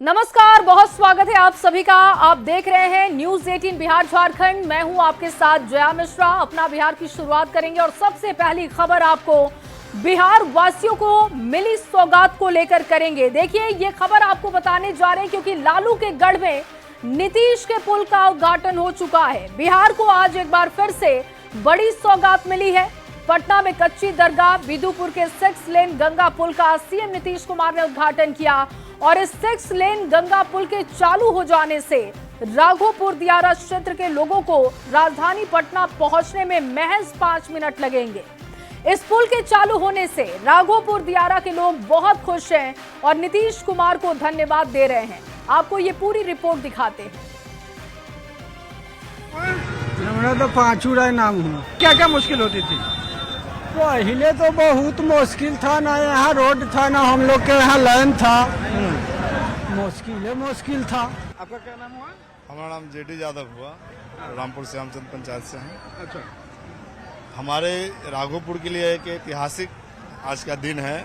नमस्कार, बहुत स्वागत है आप सभी का। आप देख रहे हैं न्यूज 18 बिहार झारखंड। मैं हूं आपके साथ जया मिश्रा। अपना बिहार की शुरुआत करेंगे और सबसे पहली खबर आपको बिहार वासियों को मिली सौगात को लेकर करेंगे। देखिए, ये खबर आपको बताने जा रहे हैं क्योंकि लालू के गढ़ में नीतीश के पुल का उद्घाटन हो चुका है। बिहार को आज एक बार फिर से बड़ी सौगात मिली है। पटना में कच्ची दरगाह बिदुपुर के 6 लेन गंगा पुल का सीएम नीतीश कुमार ने उद्घाटन किया और इस 6 लेन गंगा पुल के चालू हो जाने से राघोपुर दियारा क्षेत्र के लोगों को राजधानी पटना पहुंचने में महज 5 मिनट लगेंगे। इस पुल के चालू होने से राघोपुर दियारा के लोग बहुत खुश हैं और नीतीश कुमार को धन्यवाद दे रहे हैं। आपको ये पूरी रिपोर्ट दिखाते हैं। हमारा तो पांचू राय नाम हुआ। क्या क्या मुश्किल होती थी? पहले तो बहुत मुश्किल था, ना यहाँ रोड था ना हम लोग के यहाँ लाइन था। मुश्किल था। आपका क्या नाम हुआ? हमारा नाम जेडी यादव हुआ, रामपुर श्यामचंद पंचायत से हैं। अच्छा, हमारे राघोपुर के लिए एक ऐतिहासिक आज का दिन है।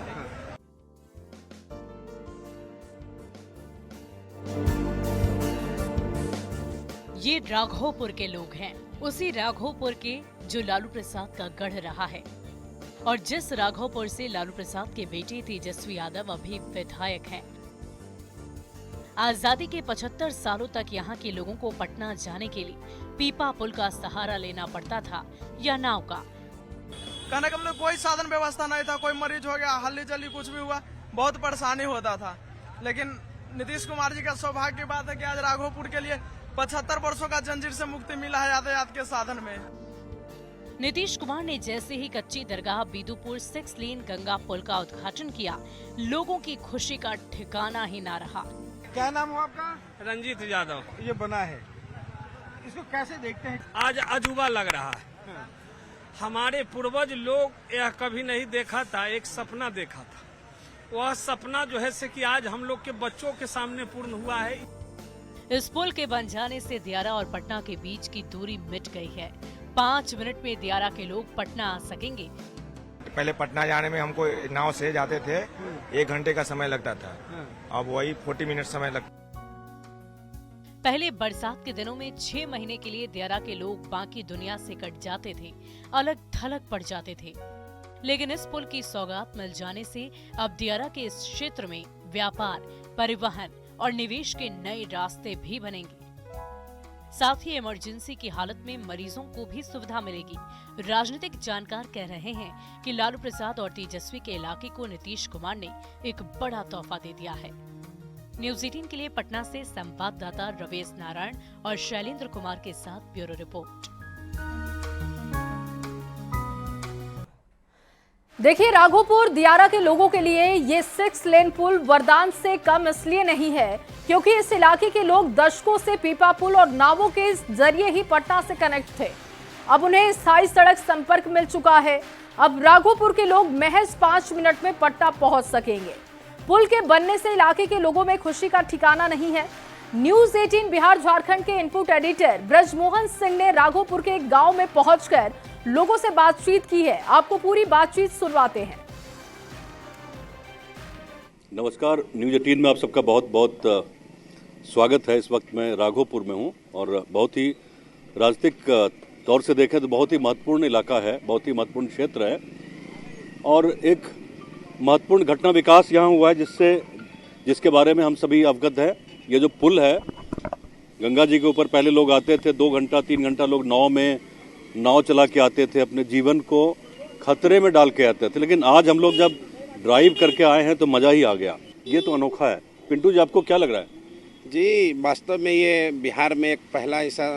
ये राघोपुर के लोग हैं, उसी राघोपुर के जो लालू प्रसाद का गढ़ रहा है और जिस राघोपुर से लालू प्रसाद के बेटे तेजस्वी यादव अभी विधायक हैं। आजादी के 75 सालों तक यहाँ के लोगों को पटना जाने के लिए पीपा पुल का सहारा लेना पड़ता था या नाव का। कहने का मतलब कोई साधन व्यवस्था नहीं था। कोई मरीज हो गया, हल्ली जल्दी कुछ भी हुआ, बहुत परेशानी होता था। लेकिन नीतीश कुमार जी का सौभाग्य की बात है कि आज राघोपुर के लिए 75 वर्षों का जंजीर से मुक्ति मिला है यातायात के साधन में। नीतीश कुमार ने जैसे ही कच्ची दरगाह बिदुपुर 6 लेन गंगा पुल का उद्घाटन किया, लोगों की खुशी का ठिकाना ही ना रहा। क्या नाम हुआ आपका? रंजीत यादव। ये बना है, इसको कैसे देखते हैं? आज अजूबा लग रहा है। हमारे पूर्वज लोग यह कभी नहीं देखा था, एक सपना देखा था। वह सपना जो है कि आज हम लोग के बच्चों के सामने पूर्ण हुआ है। इस पुल के बन जाने से दियारा और पटना के बीच की दूरी मिट गई है। 5 मिनट में दियारा के लोग पटना आ सकेंगे। पहले पटना जाने में हमको नाव से जाते थे, 1 घंटे का समय लगता था, अब वही 40 मिनट समय लगता। पहले बरसात के दिनों में 6 महीने के लिए दियारा के लोग बाकी दुनिया से कट जाते थे, अलग थलग पड़ जाते थे। लेकिन इस पुल की सौगात मिल जाने से अब दियारा के इस क्षेत्र में व्यापार, परिवहन और निवेश के नए रास्ते भी बनेंगे। साथ ही इमरजेंसी की हालत में मरीजों को भी सुविधा मिलेगी। राजनीतिक जानकार कह रहे हैं कि लालू प्रसाद और तेजस्वी के इलाके को नीतीश कुमार ने एक बड़ा तोहफा दे दिया है। न्यूज 18 के लिए पटना से संवाददाता रवेश नारायण और शैलेंद्र कुमार के साथ ब्यूरो रिपोर्ट। देखिए, राघोपुर दियारा के लोगों के लिए ये 6 लेन पुल वरदान से कम इसलिए नहीं है क्योंकि इस इलाके के लोग दशकों से पीपा पुल और नावों के जरिए ही पटना से कनेक्ट थे। अब उन्हें स्थायी सड़क संपर्क मिल चुका है। अब राघोपुर के लोग महज 5 मिनट में पटना पहुंच सकेंगे। पुल के बनने से इलाके के लोगों में खुशी का ठिकाना नहीं है। न्यूज 18 बिहार झारखंड के इनपुट एडिटर ब्रजमोहन सिंह ने राघोपुर के एक गांव में पहुंचकर लोगों से बातचीत की है। आपको पूरी बातचीत सुनवाते हैं। नमस्कार, न्यूज 18 में आप सबका बहुत बहुत स्वागत है। इस वक्त मैं राघोपुर में हूं और बहुत ही राजनीतिक तौर से देखें तो बहुत ही महत्वपूर्ण इलाका है, बहुत ही महत्वपूर्ण क्षेत्र है और एक महत्वपूर्ण घटना विकास यहाँ हुआ है जिसके बारे में हम सभी अवगत हैं। ये जो पुल है गंगा जी के ऊपर, पहले लोग आते थे 2 घंटा 3 घंटा लोग नाव चला के आते थे, अपने जीवन को खतरे में डाल के आते थे। लेकिन आज हम लोग जब ड्राइव करके आए हैं तो मजा ही आ गया। ये तो अनोखा है। पिंटू जी, आपको क्या लग रहा है? जी, वास्तव में ये बिहार में एक पहला ऐसा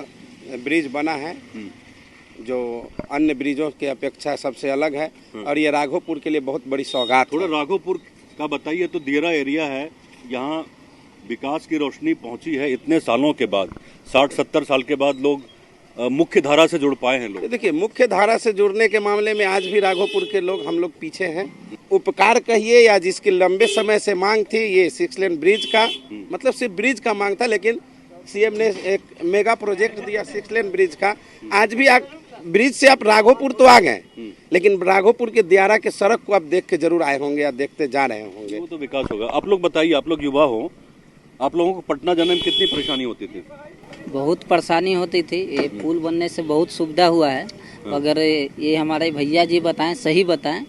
ब्रिज बना है जो अन्य ब्रिजों के अपेक्षा सबसे अलग है और ये राघोपुर के लिए बहुत बड़ी सौगात। थोड़ा राघोपुर का बताइए। तो दियारा एरिया है, यहाँ विकास की रोशनी पहुंची है इतने सालों के बाद, 60-70 साल के बाद लोग मुख्य धारा से जुड़ पाए हैं। लोग देखिए, मुख्य धारा से जुड़ने के मामले में आज भी राघोपुर के लोग हम लोग पीछे हैं। उपकार कहिए या जिसकी लंबे समय से मांग थी, ये 6 लेन ब्रिज का मतलब सिर्फ ब्रिज का मांग था, लेकिन सीएम ने एक मेगा प्रोजेक्ट दिया 6 लेन ब्रिज का। आज भी ब्रिज से आप राघोपुर तो आ गए, लेकिन राघोपुर के दियारा के सड़क को आप देख के जरूर आए होंगे या देखते जा रहे होंगे। वो तो विकास होगा। आप लोग बताइए, आप लोग युवा हो, आप लोगों को पटना जाने में कितनी परेशानी होती थी? बहुत परेशानी होती थी। ये पुल बनने से बहुत सुविधा हुआ है। अगर ये हमारे भैया जी बताएं, सही बताएं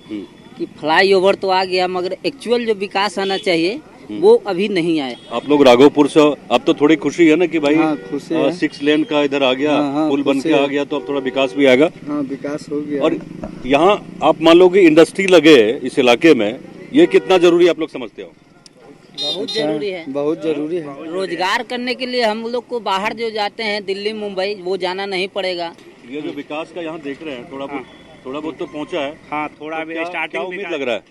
कि फ्लाईओवर तो आ गया, मगर एक्चुअल जो विकास आना चाहिए वो अभी नहीं आया। आप लोग राघोपुर से अब तो थोड़ी खुशी है ना कि भाई हाँ, खुशी है। 6 लेन का इधर आ गया, पुल बन के आ गया, तो अब थोड़ा विकास भी आएगा। हाँ, विकास हो गया। और यहाँ आप मान लो कि इंडस्ट्री लगे इस इलाके में, ये कितना जरूरी आप लोग समझते हो? बहुत जरूरी है, बहुत जरूरी है। रोजगार करने के लिए हम लोग को बाहर जो जाते हैं दिल्ली मुंबई, वो जाना नहीं पड़ेगा। ये जो विकास का यहाँ देख रहे हैं, थोड़ा बहुत तो पहुँचा है। हाँ, थोड़ा भी स्टार्टिंग उम्मीद लग रहा है।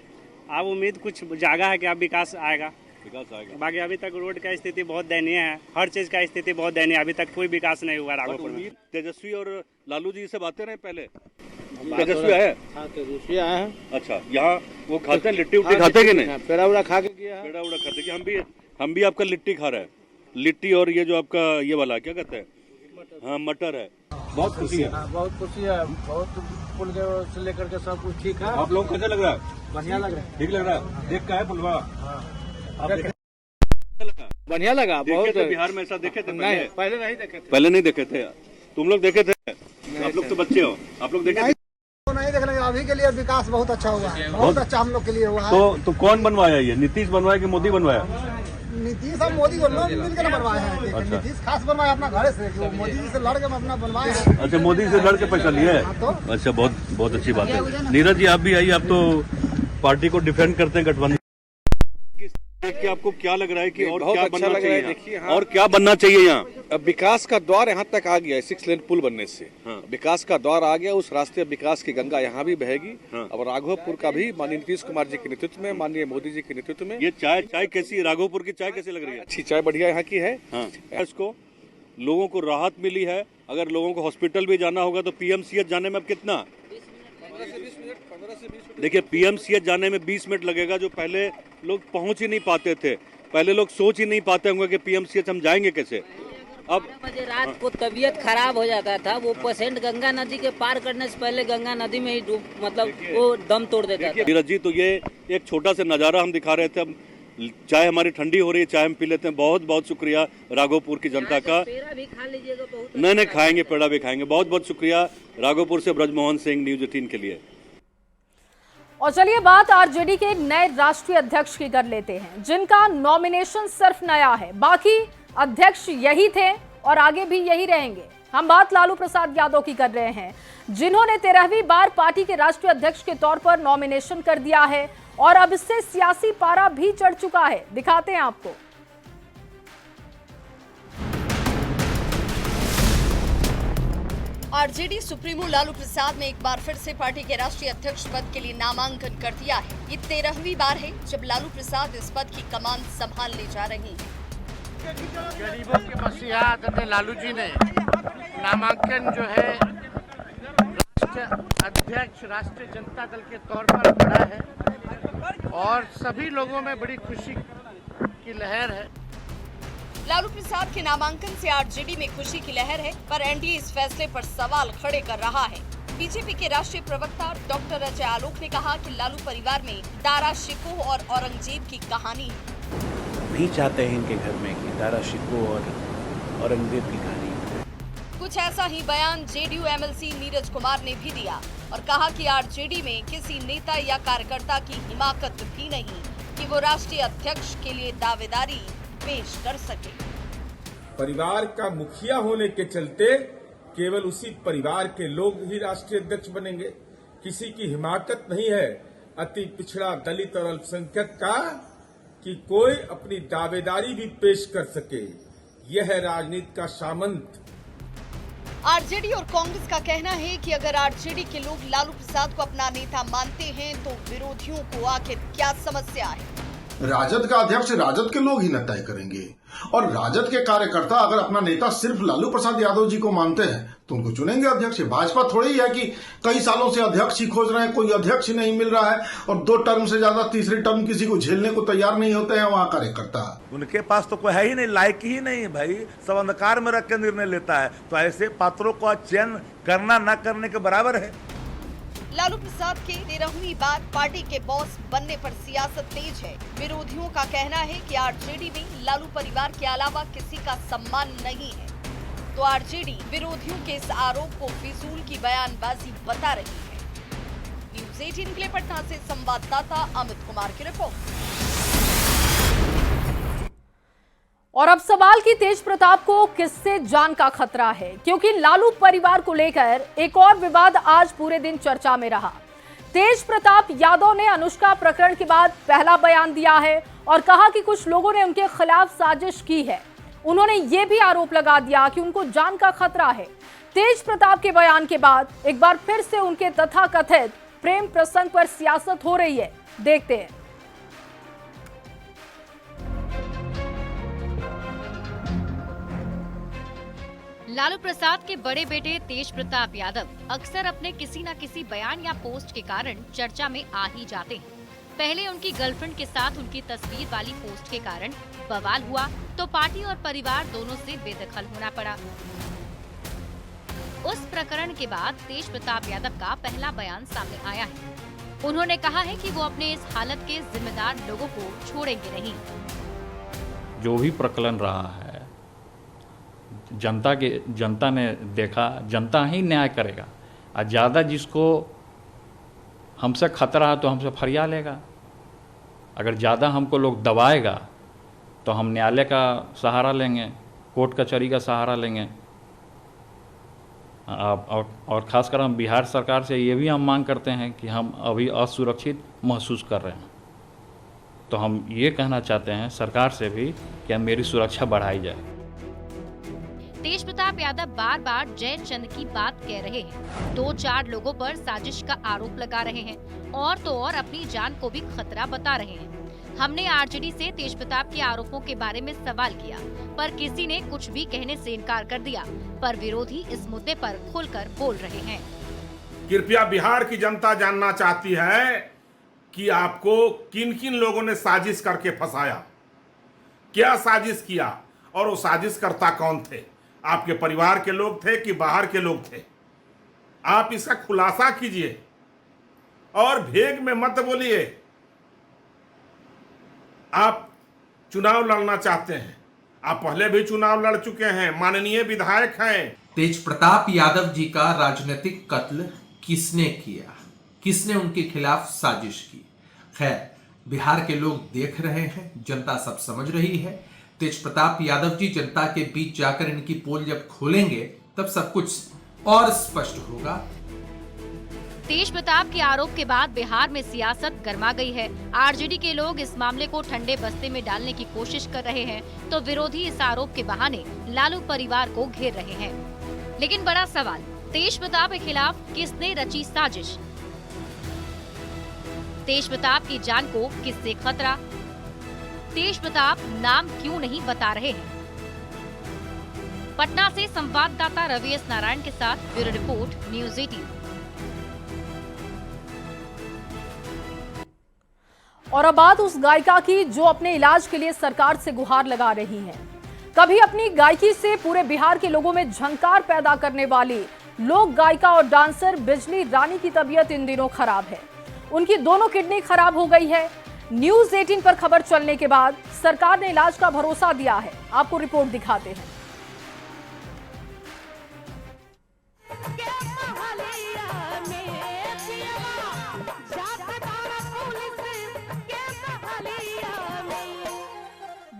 अब उम्मीद कुछ जागा है कि अब विकास आएगा। बाकी अभी तक रोड का स्थिति बहुत दयनीय है, हर चीज का स्थिति बहुत दयनीय है। अभी तक कोई विकास नहीं हुआ राघोपुर में। तेजस्वी और लालू जी से बातें रहे पहले? तेजस्वी आया? हाँ, तेजस्वी आया है। अच्छा, यहाँ वो खाते हैं, लिट्टी उट्टी खाते कि नहीं? पेड़ा उड़ा खा के गया। पेड़ा उड़ा खाते कि हम भी आपका लिट्टी खा रहे हैं। लिट्टी और ये जो आपका ये वाला क्या कहते हैं, हाँ मटर है। बहुत खुशी है, बहुत खुशी है। बहुत पुल से लेकर के सब कुछ ठीक है। आप लोग कैसे लग रहा है? बढ़िया लग रहा है। ठीक लग रहा है? देख का है पुलवा? बढ़िया लगा। बहुत बिहार में ऐसा देखे थे? नहीं, पहले नहीं देखे थे। पहले नहीं देखे थे। तुम लोग देखे थे? आप लोग तो बच्चे हो, आप लोग देखे थे? नहीं देख लेंगे। अभी के लिए विकास बहुत अच्छा हुआ है, बहुत अच्छा हम लोग के लिए हुआ है। तो कौन बनवाया ये? नीतीश बनवाया कि मोदी बनवाया? नीतीश और मोदी दोनों मिलकर बनवाए हैं। अच्छा। नीतीश खास बनवाया अपना घर से, कि वो मोदी जी से लड़ के अपना बनवाए हैं। अच्छा, मोदी से लड़ के पैसा लिए है? तो अच्छा, बहुत अच्छी बात है। नीरज जी, आप भी आइए। आप तो पार्टी को डिफेंड करते हैं गठबंधन। देख के आपको क्या लग रहा है कि और क्या बनना चाहिए? देखिए, हाँ, और क्या बनना चाहिए यहाँ? अब विकास का दौर यहाँ तक आ गया है। 6 लेन पुल बनने से विकास का दौर आ गया। उस रास्ते विकास की गंगा यहाँ भी बहेगी। अब राघोपुर का भी माननीय नीतीश कुमार जी के नेतृत्व में, माननीय मोदी जी के नेतृत्व में। ये चाय कैसी, राघोपुर की चाय कैसी लग रही है? अच्छी चाय, बढ़िया यहाँ की है। इसको लोगों को राहत मिली है। अगर लोगों को हॉस्पिटल भी जाना होगा तो पीएमसीएच जाने में अब कितना, देखिए पीएमसीएच जाने में 20 मिनट लगेगा, जो पहले लोग पहुंच ही नहीं पाते थे। पहले लोग सोच ही नहीं पाते होंगे कि पीएमसीएच हम जाएंगे कैसे। अब 12 बजे रात को तबीयत खराब हो जाता था, वो पेशेंट गंगा नदी के पार करने से पहले गंगा नदी में ही वो दम तोड़ देता था। नीरज जी, तो ये एक छोटा सा नज़ारा हम दिखा रहे थे। अब चाय हमारी ठंडी हो रही है, चाय हम पी लेते हैं। बहुत बहुत शुक्रिया राघोपुर की जनता का। पेड़ा भी खा लीजिएगा, बहुत नहीं खाएंगे, पेड़ा भी खाएंगे। बहुत बहुत शुक्रिया राघोपुर से ब्रजमोहन सिंह, न्यूज़ 18 के लिए। और चलिए बात आरजेडी के नए राष्ट्रीय अध्यक्ष की कर लेते हैं, जिनका नॉमिनेशन सिर्फ नया है। बाकी अध्यक्ष यही थे और आगे भी यही रहेंगे। हम बात लालू प्रसाद यादव की कर रहे हैं, जिन्होंने 13वीं बार पार्टी के राष्ट्रीय अध्यक्ष के तौर पर नॉमिनेशन कर दिया है और अब इससे सियासी पारा भी चढ़ चुका है। दिखाते हैं आपको। आरजेडी सुप्रीमो लालू प्रसाद ने एक बार फिर से पार्टी के राष्ट्रीय अध्यक्ष पद के लिए नामांकन कर दिया है। ये 13वीं बार है जब लालू प्रसाद इस पद की कमान संभालने जा रही हैं। गरीबों के मसीहा आदरणीय लालू जी ने नामांकन जो है राष्ट्रीय अध्यक्ष राष्ट्रीय जनता दल के तौर पर करा है और सभी लोगों में बड़ी खुशी की लहर है। लालू प्रसाद के नामांकन से आरजेडी में खुशी की लहर है, पर एनडीए इस फैसले पर सवाल खड़े कर रहा है। बीजेपी के राष्ट्रीय प्रवक्ता डॉक्टर अजय आलोक ने कहा कि लालू परिवार में दारा शिकोह और औरंगजेब की कहानी है। नहीं चाहते हैं इनके घर में कि दारा शिकोह और औरंगजेब की कहानी है। कुछ ऐसा ही बयान जेडीयू एमएलसी नीरज कुमार ने भी दिया और कहा कि आरजेडी में किसी नेता या कार्यकर्ता की हिमाकत भी नहीं कि वो राष्ट्रीय अध्यक्ष के लिए दावेदारी पेश कर सके। परिवार का मुखिया होने के चलते केवल उसी परिवार के लोग ही राष्ट्रीय अध्यक्ष बनेंगे। किसी की हिमाकत नहीं है अति पिछड़ा दलित और अल्पसंख्यक का कि कोई अपनी दावेदारी भी पेश कर सके। यह है राजनीति का सामंत। आरजेडी और कांग्रेस का कहना है कि अगर आरजेडी के लोग लालू प्रसाद को अपना नेता मानते हैं तो विरोधियों को आखिर क्या समस्या है। राजद का अध्यक्ष राजद के लोग ही न तय करेंगे और राजद के कार्यकर्ता अगर अपना नेता सिर्फ लालू प्रसाद यादव जी को मानते हैं तो उनको चुनेंगे अध्यक्ष। भाजपा थोड़ी है कि कई सालों से अध्यक्ष ही खोज रहे हैं, कोई अध्यक्ष ही नहीं मिल रहा है और 2 टर्म से ज्यादा तीसरी टर्म किसी को झेलने को तैयार नहीं होते हैं वहाँ कार्यकर्ता। उनके पास तो कोई है ही नहीं, लायक ही नहीं भाई, सब अंधकार में रख के निर्णय लेता है। तो ऐसे पात्रों को चयन करना न करने के बराबर है। लालू प्रसाद के 13वीं बार पार्टी के बॉस बनने पर सियासत तेज है। विरोधियों का कहना है कि आरजेडी में लालू परिवार के अलावा किसी का सम्मान नहीं है, तो आरजेडी विरोधियों के इस आरोप को फिजूल की बयानबाजी बता रही है। न्यूज़ 18 के लिए पटना से संवाददाता अमित कुमार की रिपोर्ट। और अब सवाल कि तेज प्रताप को किससे जान का खतरा है, क्योंकि लालू परिवार को लेकर एक और विवाद आज पूरे दिन चर्चा में रहा। तेज प्रताप यादव ने अनुष्का प्रकरण के बाद पहला बयान दिया है और कहा कि कुछ लोगों ने उनके खिलाफ साजिश की है। उन्होंने ये भी आरोप लगा दिया कि उनको जान का खतरा है। तेज प्रताप के बयान के बाद एक बार फिर से उनके तथाकथित प्रेम प्रसंग पर सियासत हो रही है। देखते हैं। लालू प्रसाद के बड़े बेटे तेज प्रताप यादव अक्सर अपने किसी न किसी बयान या पोस्ट के कारण चर्चा में आ ही जाते हैं। पहले उनकी गर्लफ्रेंड के साथ उनकी तस्वीर वाली पोस्ट के कारण बवाल हुआ, तो पार्टी और परिवार दोनों से बेदखल होना पड़ा। उस प्रकरण के बाद तेज प्रताप यादव का पहला बयान सामने आया है। उन्होंने कहा है कि वो अपने इस हालत के जिम्मेदार लोगों को छोड़ेंगे नहीं। जो भी प्रकरण रहा है, जनता ने देखा, जनता ही न्याय करेगा। और ज़्यादा जिसको हमसे खतरा है तो हमसे फरिया लेगा। अगर ज़्यादा हमको लोग दबाएगा तो हम न्यायालय का सहारा लेंगे, कोर्ट कचहरी का सहारा लेंगे। और ख़ासकर हम बिहार सरकार से ये भी हम मांग करते हैं कि हम अभी असुरक्षित महसूस कर रहे हैं, तो हम ये कहना चाहते हैं सरकार से भी कि मेरी सुरक्षा बढ़ाई जाए। तेज प्रताप यादव बार बार जयचंद की बात कह रहे हैं। 2-4 लोगों पर साजिश का आरोप लगा रहे हैं और तो और अपनी जान को भी खतरा बता रहे हैं। हमने आरजेडी से तेज प्रताप के आरोपों के बारे में सवाल किया, पर किसी ने कुछ भी कहने से इनकार कर दिया। पर विरोधी इस मुद्दे पर खुलकर बोल रहे हैं। कृपया बिहार की जनता जानना चाहती है कि आपको किन किन लोगों ने साजिश करके फंसाया, क्या साजिश किया, और वो साजिशकर्ता कौन थे। आपके परिवार के लोग थे कि बाहर के लोग थे? आप इसका खुलासा कीजिए और भेग में मत बोलिए। आप चुनाव लड़ना चाहते हैं, आप पहले भी चुनाव लड़ चुके हैं, माननीय विधायक हैं। तेज प्रताप यादव जी का राजनीतिक कत्ल किसने किया, किसने उनके खिलाफ साजिश की? खैर, बिहार के लोग देख रहे हैं, जनता सब समझ रही है। तेज प्रताप यादव जी जनता के बीच जाकर इनकी पोल जब खोलेंगे तब सब कुछ और स्पष्ट होगा। तेज प्रताप के आरोप के बाद बिहार में सियासत गर्मा गई है। आरजेडी के लोग इस मामले को ठंडे बस्ते में डालने की कोशिश कर रहे हैं, तो विरोधी इस आरोप के बहाने लालू परिवार को घेर रहे हैं। लेकिन बड़ा सवाल, तेज प्रताप के खिलाफ किसने रची साजिश? तेज प्रताप की जान को किससे खतरा? तेज प्रताप नाम क्यों नहीं बता रहे हैं? पटना से संवाददाता रवि एस नारायण के साथ ब्यूरो रिपोर्ट, न्यूज़ 18। और अब बात उस गायिका की जो अपने इलाज के लिए सरकार से गुहार लगा रही है। कभी अपनी गायकी से पूरे बिहार के लोगों में झंकार पैदा करने वाली लोक गायिका और डांसर बिजली रानी की तबीयत इन दिनों खराब है। उनकी दोनों किडनी खराब हो गई है। न्यूज़ 18 पर खबर चलने के बाद सरकार ने इलाज का भरोसा दिया है। आपको रिपोर्ट दिखाते हैं।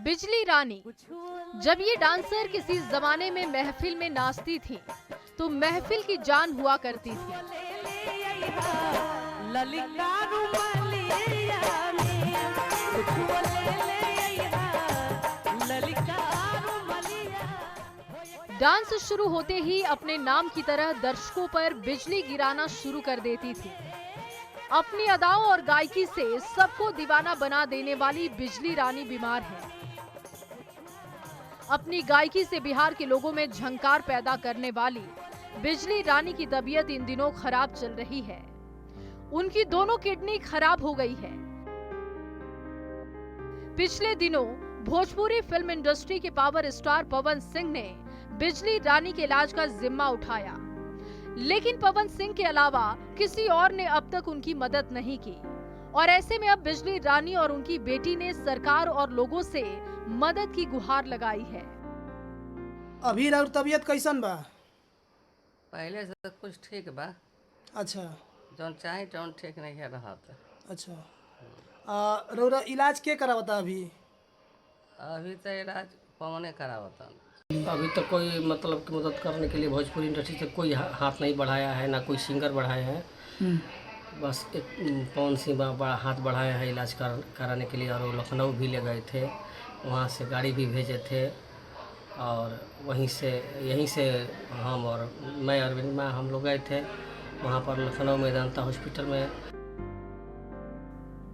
बिजली रानी, जब ये डांसर किसी जमाने में महफिल में नाचती थी तो महफिल की जान हुआ करती थी। डांस शुरू होते ही अपने नाम की तरह दर्शकों पर बिजली गिराना शुरू कर देती थी। अपनी अदाओं और गायकी से सबको दीवाना बना देने वाली बिजली रानी बीमार है। अपनी गायकी से बिहार के लोगों में झंकार पैदा करने वाली बिजली रानी की तबीयत इन दिनों खराब चल रही है। उनकी दोनों किडनी खराब हो गई है। पिछले दिनों भोजपुरी फिल्म इंडस्ट्री के पावर स्टार पवन सिंह ने बिजली रानी के इलाज का जिम्मा उठाया। लेकिन पवन सिंह के अलावा किसी और ने अब तक उनकी मदद नहीं की और ऐसे में अब बिजली रानी और उनकी बेटी ने सरकार और लोगों से मदद की गुहार लगाई है। अभी रउर तबीयत कैसन बा? पहले से कुछ ठीक बा। अच्छा, जौन चाहे जौन ठीक नहीं है रहा था। अच्छा, रउरा इलाज के करावता अभी? अभी तो इलाज पवने करावता। अभी तक कोई मतलब की मदद करने के लिए भोजपुरी इंडस्ट्री से कोई हाथ नहीं बढ़ाया है, ना कोई सिंगर बढ़ाया है। बस एक पवन सिंह बड़ा हाथ बढ़ाया है इलाज कराने के लिए, और वो लखनऊ भी ले गए थे, वहाँ से गाड़ी भी भेजे थे, और यहीं से हम और मैं अरविंद माँ हम लोग गए थे वहाँ पर लखनऊ मेदांता हॉस्पिटल में।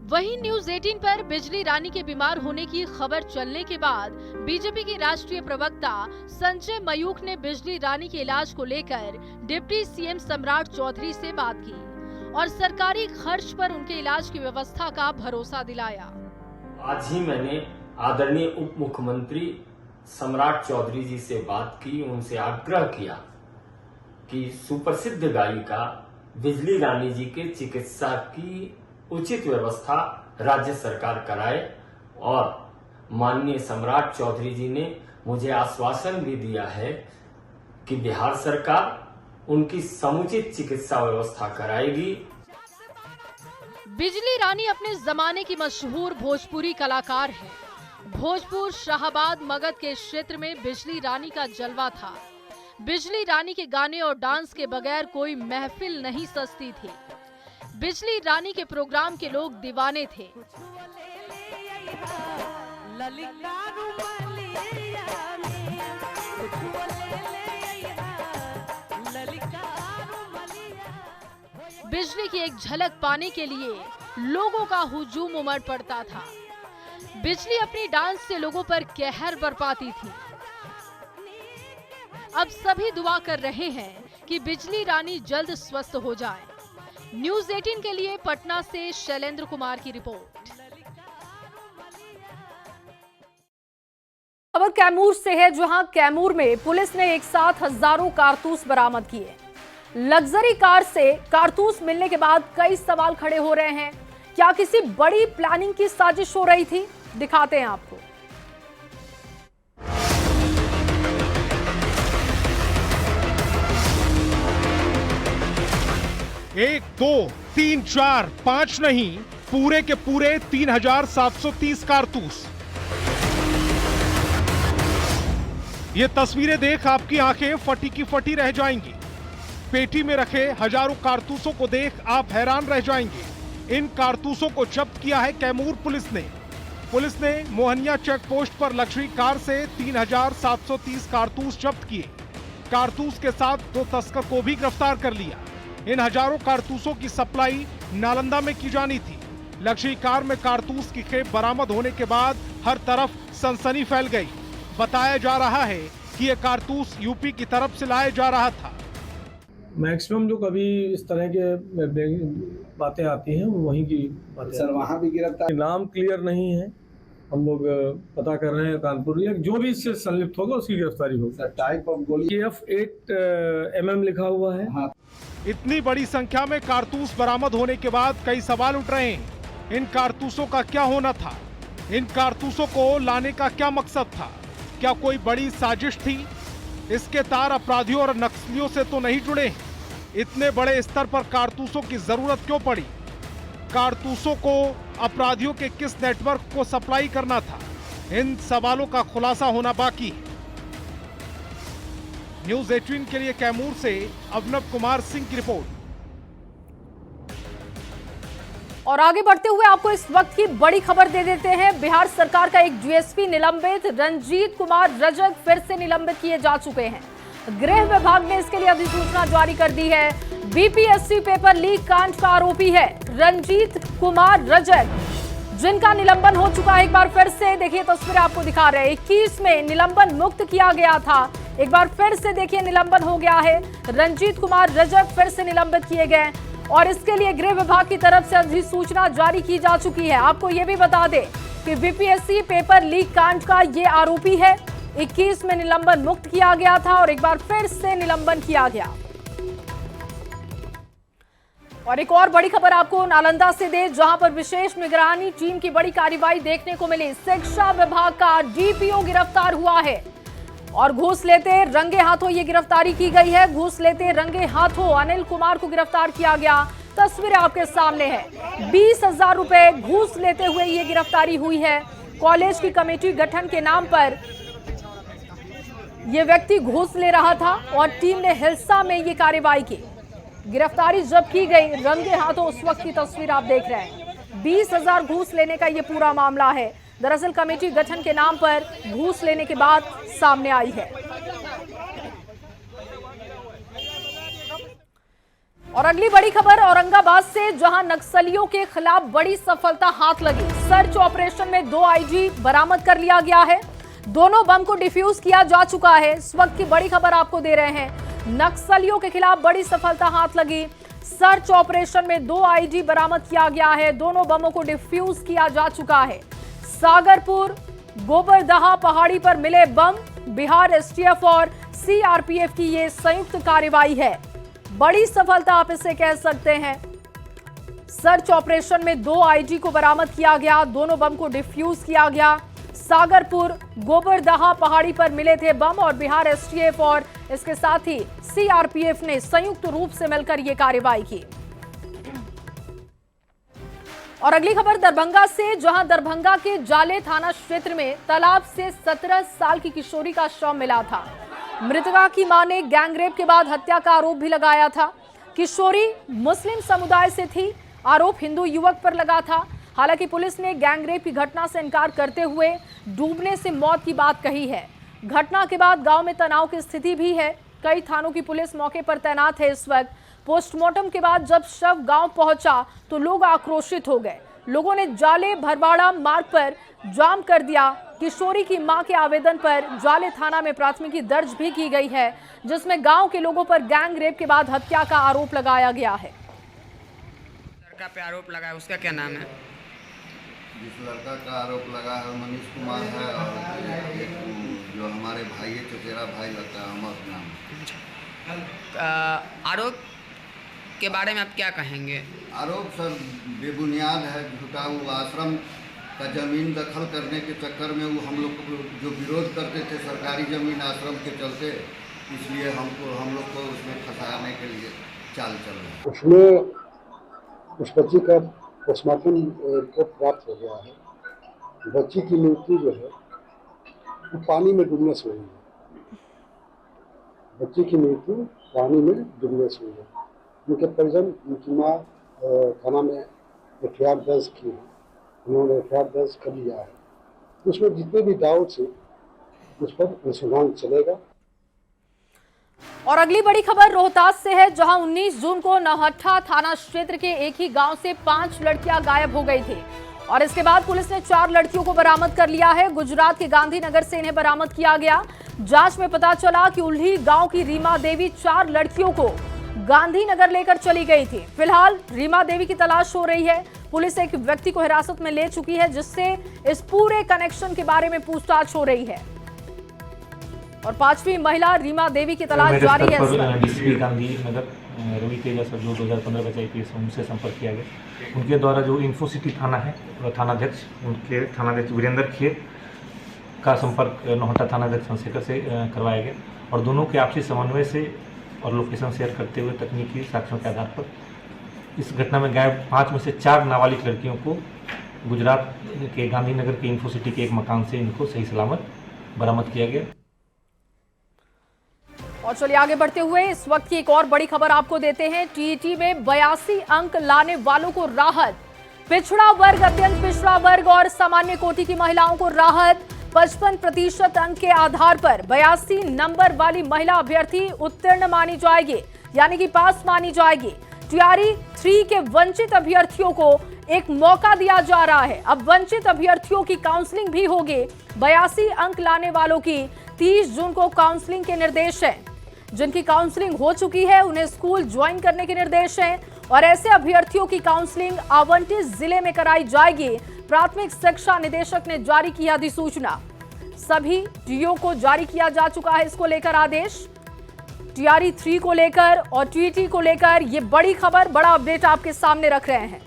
वहीं न्यूज 18 पर बिजली रानी के बीमार होने की खबर चलने के बाद बीजेपी के राष्ट्रीय प्रवक्ता संजय मयूख ने बिजली रानी के इलाज को लेकर डिप्टी सीएम सम्राट चौधरी से बात की और सरकारी खर्च पर उनके इलाज की व्यवस्था का भरोसा दिलाया। आज ही मैंने आदरणीय उप मुख्यमंत्री सम्राट चौधरी जी से बात की, उनसे आग्रह किया कि सुप्रसिद्ध गायिका बिजली रानी जी के चिकित्सा की उचित व्यवस्था राज्य सरकार कराए, और माननीय सम्राट चौधरी जी ने मुझे आश्वासन भी दिया है कि बिहार सरकार उनकी समुचित चिकित्सा व्यवस्था कराएगी। बिजली रानी अपने जमाने की मशहूर भोजपुरी कलाकार है। भोजपुर, शाहाबाद, मगध के क्षेत्र में बिजली रानी का जलवा था। बिजली रानी के गाने और डांस के बगैर कोई महफिल नहीं सजती थी। बिजली रानी के प्रोग्राम के लोग दीवाने थे। बिजली की एक झलक पाने के लिए लोगों का हुजूम उमड़ पड़ता था। बिजली अपनी डांस से लोगों पर कहर बरपाती थी। अब सभी दुआ कर रहे हैं कि बिजली रानी जल्द स्वस्थ हो जाए। न्यूज 18 के लिए पटना से शैलेंद्र कुमार की रिपोर्ट। खबर कैमूर से है, जहां कैमूर में पुलिस ने एक साथ हजारों कारतूस बरामद किए। लग्जरी कार से कारतूस मिलने के बाद कई सवाल खड़े हो रहे हैं। क्या किसी बड़ी प्लानिंग की साजिश हो रही थी? दिखाते हैं आपको। 1, 2, 3, 4, 5 नहीं, पूरे के पूरे 3730 कारतूस। ये तस्वीरें देख आपकी आंखें फटी की फटी रह जाएंगी। पेटी में रखे हजारों कारतूसों को देख आप हैरान रह जाएंगे। इन कारतूसों को जब्त किया है कैमूर पुलिस ने। पुलिस ने मोहनिया चेक पोस्ट पर लग्जरी कार से 3730 कारतूस जब्त किए। कारतूस के साथ 2 तस्कर को भी गिरफ्तार कर लिया। इन हजारों कारतूसों की सप्लाई नालंदा में की जानी थी। लग्जरी कार में कारतूस की खेप बरामद होने के बाद हर तरफ सनसनी फैल गई। बताया जा रहा है कि ये कारतूस यूपी की तरफ से लाया जा रहा था। मैक्सिमम जो कभी इस तरह के बातें आती हैं वो वहीं की बातें। सर वहाँ भी गिरफ्तार, नाम क्लियर नहीं है, हम लोग पता कर रहे हैं कानपुर में। जो भी इससे संलिप्त होगा उसकी गिरफ्तारी होगी। टाइप ऑफ गोली KF-8 mm लिखा हुआ है। हाँ। इतनी बड़ी संख्या में कारतूस बरामद होने के बाद कई सवाल उठ रहे हैं। इन कारतूसों का क्या होना था? इन कारतूसों को लाने का क्या मकसद था? क्या कोई बड़ी साजिश थी? इसके तार अपराधियों और नक्सलियों से तो नहीं जुड़े हैं। इतने बड़े स्तर पर कारतूसों की जरूरत क्यों पड़ी? कारतूसों को अपराधियों के किस नेटवर्क को सप्लाई करना था? इन सवालों का खुलासा होना बाकी है। न्यूज 18 के लिए कैमूर से अवनव कुमार सिंह की रिपोर्ट। और आगे बढ़ते हुए आपको इस वक्त की बड़ी खबर दे देते हैं। बिहार सरकार का एक डीएसपी निलंबित, रंजीत कुमार रजक फिर से निलंबित किए जा चुके हैं। गृह विभाग ने इसके लिए अधिसूचना जारी कर दी है। बीपीएससी पेपर लीक कांड का आरोपी है रंजीत कुमार रजक, जिनका निलंबन हो चुका है। एक बार फिर से देखिए तस्वीरें आपको दिखा रहे हैं। 21 में निलंबन मुक्त किया गया था, एक बार फिर से देखिए निलंबन हो गया है। रंजीत कुमार रजक फिर से निलंबित किए गए और इसके लिए गृह विभाग की तरफ से अधिसूचना जारी की जा चुकी है। आपको ये भी बता दें कि बीपीएससी पेपर लीक कांड का ये आरोपी है। 21 में निलंबन मुक्त किया गया था और एक बार फिर से निलंबन किया गया। और एक और बड़ी खबर आपको नालंदा से दे, जहां पर विशेष निगरानी टीम की बड़ी कार्रवाई देखने को मिली। शिक्षा विभाग का डीपीओ गिरफ्तार हुआ है और घूस लेते रंगे हाथों ये गिरफ्तारी की गई है। घूस लेते रंगे हाथों अनिल कुमार को गिरफ्तार किया गया। तस्वीरें आपके सामने है। 20,000 रुपए घूस लेते हुए ये गिरफ्तारी हुई है। कॉलेज की कमेटी गठन के नाम पर ये व्यक्ति घूस ले रहा था और टीम ने हिलसा में ये कार्रवाई की। गिरफ्तारी जब की गई रंगे हाथों उस वक्त की तस्वीर आप देख रहे हैं। 20,000 घूस लेने का ये पूरा मामला है। दरअसल कमेटी गठन के नाम पर घूस लेने के बाद सामने आई है। और अगली बड़ी खबर औरंगाबाद से, जहां नक्सलियों के खिलाफ बड़ी सफलता हाथ लगी। सर्च ऑपरेशन में 2 आईडी बरामद कर लिया गया है। दोनों बम को डिफ्यूज किया जा चुका है। इस वक्त की बड़ी खबर आपको दे रहे हैं। नक्सलियों के खिलाफ बड़ी सफलता हाथ लगी। सर्च ऑपरेशन में 2 आईडी बरामद किया गया है। दोनों बमों को डिफ्यूज किया जा चुका है। सागरपुर गोबरदहा पहाड़ी पर मिले बम। बिहार एसटीएफ और सीआरपीएफ की ये संयुक्त कार्रवाई है। बड़ी सफलता आप इसे कह सकते हैं। सर्च ऑपरेशन में 2 आईडी को बरामद किया गया। दोनों बम को डिफ्यूज किया गया। सागरपुर गोबरदहा पहाड़ी पर मिले थे बम और बिहार एसटीएफ और इसके साथ ही सीआरपीएफ ने संयुक्त रूप से मिलकर यह कार्रवाई की। और अगली खबर दरभंगा से, जहां दरभंगा के जाले थाना क्षेत्र में तालाब से 17 साल की किशोरी का शव मिला था। मृतका की मां ने गैंगरेप के बाद हत्या का आरोप भी लगाया था। किशोरी मुस्लिम समुदाय से थी। आरोप हिंदू युवक पर लगा था। हालांकि पुलिस ने गैंगरेप की घटना से इनकार करते हुए डूबने से मौत की बात कही है। घटना के बाद गांव में तनाव की स्थिति भी है। कई थानों की पुलिस मौके पर तैनात है इस वक्त। पोस्टमार्टम के बाद जब शव गांव पहुंचा तो लोग आक्रोशित हो गए। लोगों ने जाले भरवाड़ा मार्ग पर जाम कर दिया। किशोरी की मां के आवेदन पर जाले थाना में प्राथमिकी दर्ज भी की गई है, जिसमें गांव के लोगों पर गैंग रेप के बाद हत्या का आरोप लगाया गया है। लड़का पे आरोप लगा है, उसका क्या नाम है? जिस लड़का का आरोप लगा है मनीष कुमार है और एक जो हमारे भाई है, चचेरा भाई लगता है, अमर नाम। आरोप के बारे में आप क्या कहेंगे? आरोप सर बेबुनियाद है, झूठा। वो आश्रम का जमीन दखल करने के चक्कर में वो हम लोग को जो विरोध करते थे सरकारी जमीन आश्रम के चलते, इसलिए हम लोग को उसमें फंसाने के लिए चाल चल रहा है। उसमें उस बच्ची का पोस्टमार्टम रिपोर्ट प्राप्त हो गया है। बच्ची की मृत्यु जो है वो पानी में डूबने से हुई है। बच्ची की मृत्यु पानी में डूबने से हुई है। उनके परिजन उनकी माँ थाना में एफआईआर दर्ज की है। उन्होंने एफआईआर दर्ज कर लिया है। उसमें जितने भी डाउट्स हैं उस पर अनुसंधान चलेगा। और अगली बड़ी खबर रोहतास से है, जहां 19 जून को नौहट्टा थाना क्षेत्र के एक ही गांव से 5 लड़कियां गायब हो गई थी और इसके बाद पुलिस ने 4 लड़कियों को बरामद कर लिया है। गुजरात के गांधीनगर से इन्हें बरामद किया गया। जांच में पता चला कि उल्ही गांव की रीमा देवी 4 लड़कियों को गांधीनगर लेकर चली गई थी। फिलहाल रीमा देवी की तलाश हो रही है। पुलिस एक व्यक्ति को हिरासत में ले चुकी है, जिससे इस पूरे कनेक्शन के बारे में पूछताछ हो रही है और 5वीं महिला रीमा देवी की तलाश जारी है। डीसीपी गांधीनगर रवि तेजा सर जो 2015 का IPS उनसे संपर्क किया गया। उनके द्वारा जो इन्फोसिटी थाना है, थानाध्यक्ष उनके थानाध्यक्ष वीरेंद्र खेर का संपर्क नौहट्टा थानाध्यक्ष चंद्रशेखर से करवाया गया और दोनों के आपसी समन्वय से और लोकेशन शेयर करते हुए तकनीकी साक्ष्यों के आधार पर इस घटना में गायब 5 में से 4 नाबालिग लड़कियों को गुजरात के गांधीनगर के इन्फोसिटी के एक मकान से इनको सही सलामत बरामद किया गया। और चलिए आगे बढ़ते हुए इस वक्त की एक और बड़ी खबर आपको देते हैं। टीईटी में 82 अंक लाने वालों को राहत। पिछड़ा वर्ग, अत्यंत पिछड़ा वर्ग और सामान्य कोटि की महिलाओं को राहत। 55% अंक के आधार पर 82 नंबर वाली महिला अभ्यर्थी उत्तीर्ण मानी जाएगी, यानी कि पास मानी जाएगी। टीआरई 3 के वंचित अभ्यर्थियों को एक मौका दिया जा रहा है। अब वंचित अभ्यर्थियों की काउंसलिंग भी होगी। 82 अंक लाने वालों की 30 जून को काउंसलिंग के निर्देश हैं। जिनकी काउंसलिंग हो चुकी है उन्हें स्कूल ज्वाइन करने के निर्देश हैं और ऐसे अभ्यर्थियों की काउंसलिंग आवंटित जिले में कराई जाएगी। प्राथमिक शिक्षा निदेशक ने जारी किया अधिसूचना। सभी डीओ को जारी किया जा चुका है इसको लेकर आदेश। TRE 3 को लेकर और TT को लेकर ये बड़ी खबर, बड़ा अपडेट आपके सामने रख रहे हैं।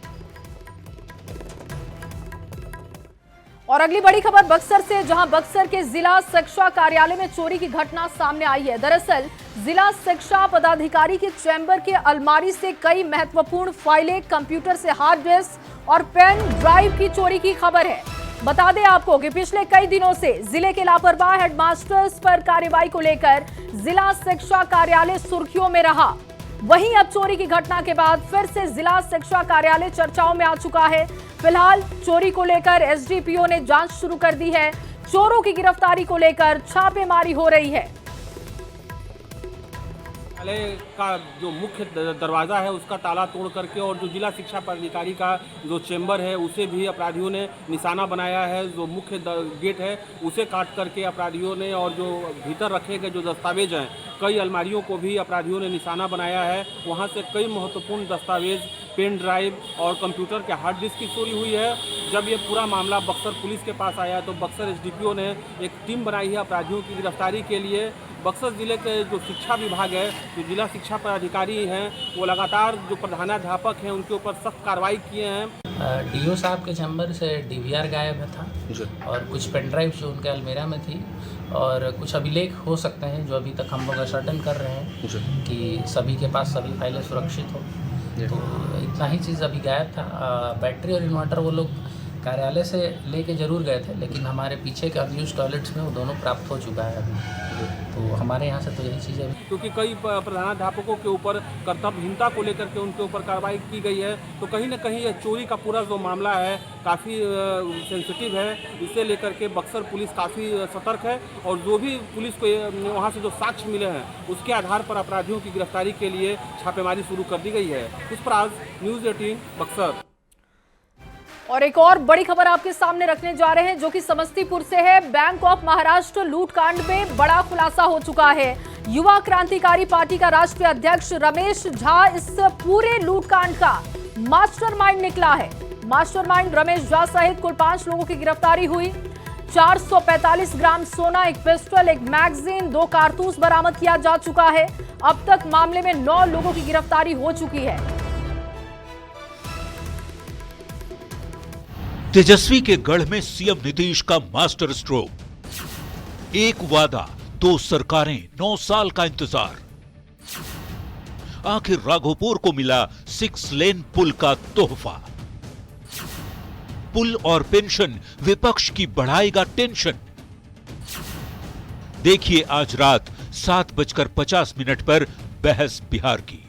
और अगली बड़ी खबर बक्सर से, जहां बक्सर के जिला शिक्षा कार्यालय में चोरी की घटना सामने आई है। दरअसल जिला शिक्षा पदाधिकारी के चैम्बर के अलमारी से कई महत्वपूर्ण फाइलें, कंप्यूटर से हार्ड डिस्क और पेन ड्राइव की चोरी की खबर है। बता दें आपको कि पिछले कई दिनों से जिले के लापरवाह हेडमास्टर्स पर कार्रवाई को लेकर जिला शिक्षा कार्यालय सुर्खियों में रहा। वहीं अब चोरी की घटना के बाद फिर से जिला शिक्षा कार्यालय चर्चाओं में आ चुका है। फिलहाल चोरी को लेकर SDPO ने जांच शुरू कर दी है। चोरों की गिरफ्तारी को लेकर छापेमारी हो रही है। का जो मुख्य दरवाज़ा है उसका ताला तोड़ करके और जो जिला शिक्षा पदाधिकारी का जो चेंबर है उसे भी अपराधियों ने निशाना बनाया है। जो मुख्य गेट है उसे काट करके अपराधियों ने, और जो भीतर रखे गए जो दस्तावेज हैं, कई अलमारियों को भी अपराधियों ने निशाना बनाया है। वहां से कई महत्वपूर्ण दस्तावेज, पेन ड्राइव और कंप्यूटर के हार्ड डिस्क की चोरी हुई है। जब ये पूरा मामला बक्सर पुलिस के पास आया तो बक्सर SDPO ने एक टीम बनाई है अपराधियों की गिरफ्तारी के लिए। बक्सर जिले के जो शिक्षा विभाग है, जो जिला शिक्षा पदाधिकारी हैं, वो लगातार जो प्रधानाध्यापक हैं उनके ऊपर सख्त कार्रवाई किए हैं। DO साहब के चैम्बर से DVR गायब था और कुछ पेन ड्राइव जो उनके अलमीरा में थी और कुछ अभिलेख हो सकते हैं जो अभी तक हम लोग असर्टन कर रहे हैं कि सभी के पास सभी फाइलें सुरक्षित हो। तो इतना ही चीज़ अभी गायब था। बैटरी और इन्वर्टर वो लोग कार्यालय से लेके जरूर गए थे, लेकिन हमारे पीछे के अनयूज्ड टॉयलेट्स में वो दोनों प्राप्त हो चुका है अभी। तो हमारे यहाँ से तो यही चीज़ें, क्योंकि कई प्रधानाध्यापकों के ऊपर कर्तव्यहीनता को लेकर के उनके ऊपर कार्रवाई की गई है। तो कहीं ना कहीं यह चोरी का पूरा जो मामला है काफ़ी सेंसिटिव है। इसे लेकर के बक्सर पुलिस काफ़ी सतर्क है और जो भी पुलिस को वहाँ से जो साक्ष्य मिले हैं उसके आधार पर अपराधियों की गिरफ्तारी के लिए छापेमारी शुरू कर दी गई है। पुष्पराज, न्यूज़ 18 बक्सर। और एक और बड़ी खबर आपके सामने रखने जा रहे हैं जो कि समस्तीपुर से है। बैंक ऑफ महाराष्ट्र लूटकांड में बड़ा खुलासा हो चुका है। युवा क्रांतिकारी पार्टी का राष्ट्रीय अध्यक्ष रमेश झा इस पूरे लूटकांड का मास्टरमाइंड निकला है। मास्टरमाइंड रमेश झा सहित कुल 5 लोगों की गिरफ्तारी हुई। 445 ग्राम सोना, एक पिस्टल, एक मैगजीन, 2 कारतूस बरामद किया जा चुका है। अब तक मामले में 9 लोगों की गिरफ्तारी हो चुकी है। तेजस्वी के गढ़ में CM नीतीश का मास्टर स्ट्रोक। एक वादा, 2 सरकारें, 9 साल का इंतजार। आखिर राघोपुर को मिला 6 लेन पुल का तोहफा। पुल और पेंशन, विपक्ष की बढ़ाएगा टेंशन। देखिए आज रात 7:50 पर बहस बिहार की।